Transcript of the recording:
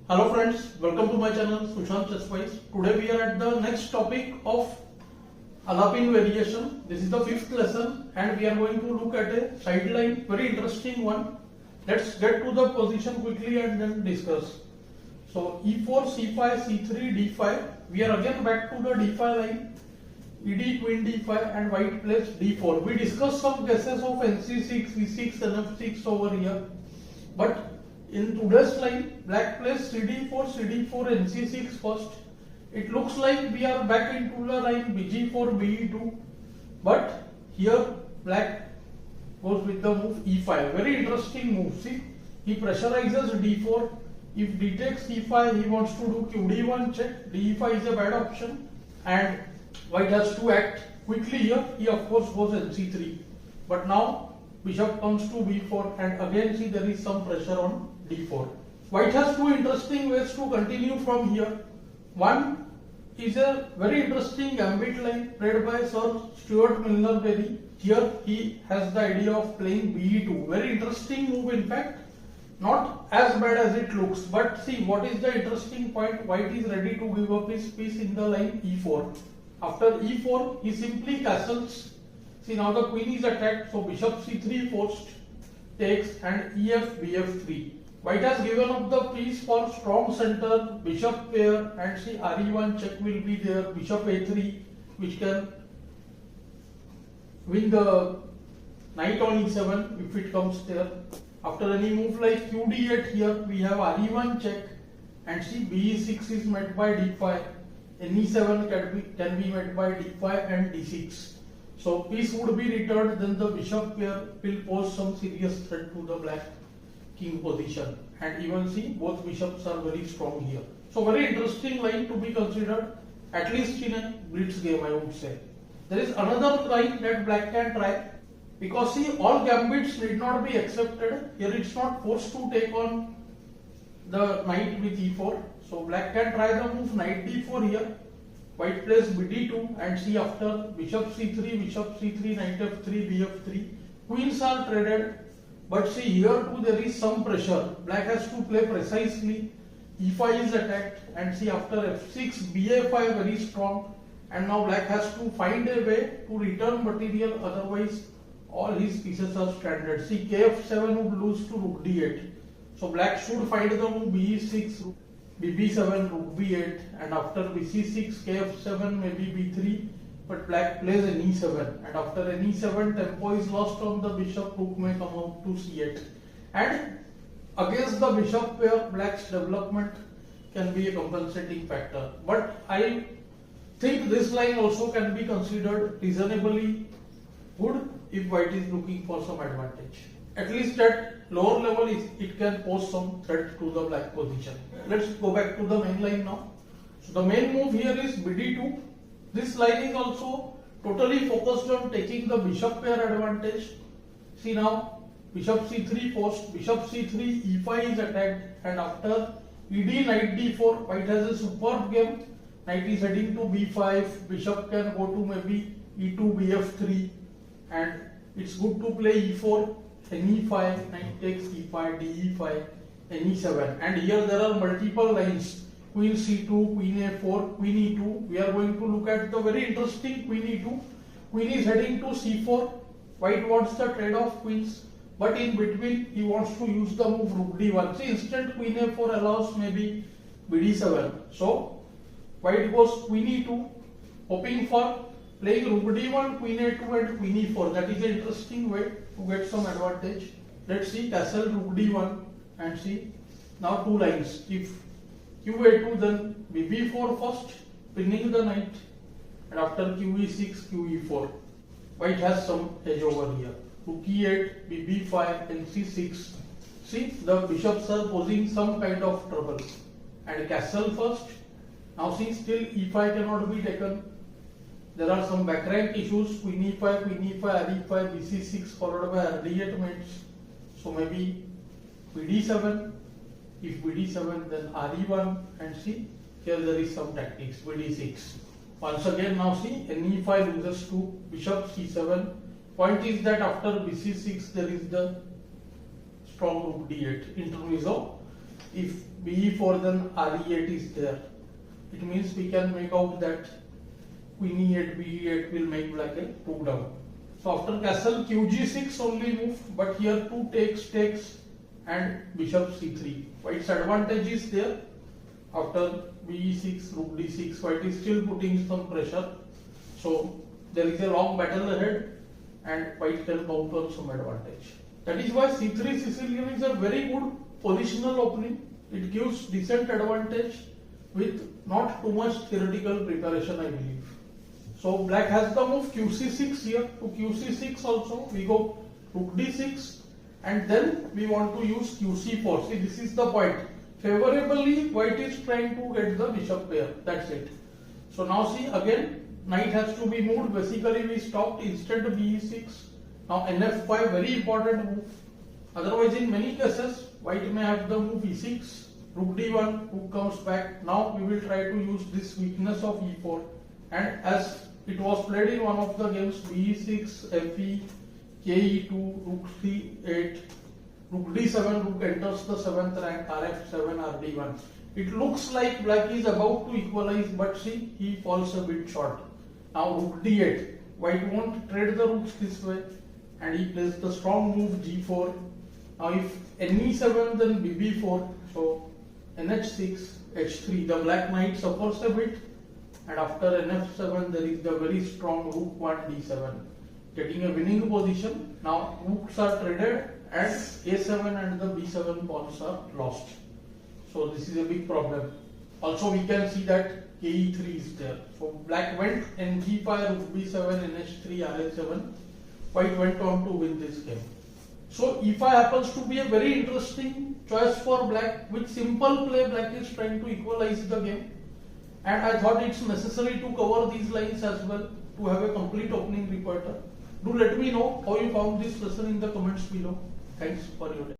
Hello friends, welcome to my channel Sushant. Today we are at the next topic of Alapin variation. This is the fifth lesson and we are going to look at a sideline, very interesting one. Let's get to the position quickly and then discuss. So E4, C5, C3, D5. We are again back to the D5 line. ED, Queen D5 and white plays D4. We discussed some cases of NC6, V6, NF6 over here. But in today's line, black plays CD4, CD4, NC6 first. It looks like we are back into the line BG4, BE2. But here black goes with the move E5. Very interesting move. See, he pressurizes D4. If D takes E5, he wants to do QD1 check. DE5 is a bad option. And white has to act quickly here. He of course goes NC3. But now bishop comes to B4 and again see there is some pressure on D4. White has two interesting ways to continue from here. One is a very interesting gambit line played by Sir Stuart Milner-Berry. Here he has the idea of playing BE2. Very interesting move in fact. Not as bad as it looks. But see what is the interesting point. White is ready to give up his piece in the line E4. After E4 he simply castles. See now the queen is attacked. So bishop C3 forced takes and EF BF3. White has given up the piece for strong center, bishop pair and see RE1 check will be there, bishop A3 which can win the knight on E7 if it comes there. After any move like QD8 here we have RE1 check and see BE6 is met by D5, NE7 can be met by D5 and D6. So piece would be returned, then the bishop pair will pose some serious threat to the black king position, and even see both bishops are very strong here. So very interesting line to be considered, at least in a blitz game I would say. There is another line that black can try, because see all gambits need not be accepted. Here it's not forced to take on the knight with E4. So black can try the move knight D4 here. White plays BD2 and see after bishop C3, bishop C3, knight F3, BF3. Queens are traded. But see here too there is some pressure. Black has to play precisely. E5 is attacked and see after F6, BA5 very strong. And now black has to find a way to return material, otherwise all his pieces are stranded. See KF7 would lose to Rook D8. So black should find the move BE6, BB7, Rook B8 and after BC6, KF7 maybe B3. But black plays an E7 and after an E7 tempo is lost on the bishop, rook may come out to C8 and against the bishop pair black's development can be a compensating factor. But I think this line also can be considered reasonably good if white is looking for some advantage. At least at lower level it can pose some threat to the black position. Let's go back to the main line now. So the main move here is BD2. This line is also totally focused on taking the bishop pair advantage. See now, bishop C3 forced, bishop C3, E5 is attacked and after ED knight D4, white has a superb game. Knight is heading to B5, bishop can go to maybe E2, BF3 and it's good to play E4, NE5, knight takes E5, DE5, NE7 and here there are multiple lines. Queen C2, Queen A4, Queen E2. We are going to look at the very interesting Queen E2. Queen is heading to C4. White wants the trade of queens, but in between he wants to use the move Rook D1. See, instant Queen A4 allows maybe BD7. So white goes Queen E2, hoping for playing Rook D1, Queen A2 and Queen E4. That is an interesting way to get some advantage. Let's see castle Rook D1 and see now two lines. If QA2 then BB4 first, pinning the knight and after QE6, QE4. White has some edge over here. Rook E8, BB5 and C6. See the bishops are posing some kind of trouble. And castle first. Now see still E5 cannot be taken. There are some back rank issues. Queen E5, Queen E5, RE5, BC6 followed by RD8 mates. So maybe BD7. If BD7 then RE1 and see here there is some tactics BD6. Once again now see NE5 loses to bishop C7. Point is that after BC6 there is the strong Rook D8 intermezzo. if be4 then re8 is there, it means we can make out that queen e8 be8 will make black a 2 down. So after castle qg6 only move, but here 2 takes and bishop c3. White's advantage is there. After b6 rook d6, white is still putting some pressure, so there is a long battle ahead and white can count on some advantage. That is why c3 Sicilian is a very good positional opening. It gives decent advantage with not too much theoretical preparation, I believe. So black has the move qc6 here. To qc6 also we go rook d6 and then we want to use qc4. See, this is the point. Favorably white is trying to get the bishop pair. That's it. So now see, again knight has to be moved. Basically we stopped instead of b6. Now nf5, very important move. Otherwise in many cases white may have the move e6, rook d1, rook comes back. Now we will try to use this weakness of e4, and as it was played in one of the games, b6, fe, ke2, rook c8, rook d7, rook enters the 7th rank, rf7, rd1. It looks like black is about to equalize, but see, he falls a bit short. Now rook d8, white won't trade the rooks this way, and he plays the strong move g4. Now if ne7 then bb4, so nh6, h3, the black knight suffers a bit, and after nf7 there is the very strong rook 1 d7, getting a winning position. Now rooks are traded and a7 and the b7 pawns are lost. So this is a big problem. Also we can see that ke3 is there. So black went ng5, rook b7, nh3, rh7. White went on to win this game. So e5 happens to be a very interesting choice for black. With simple play, black is trying to equalize the game. And I thought it's necessary to cover these lines as well to have a complete opening repertoire. Do let me know how you found this lesson in the comments below. Thanks for your time.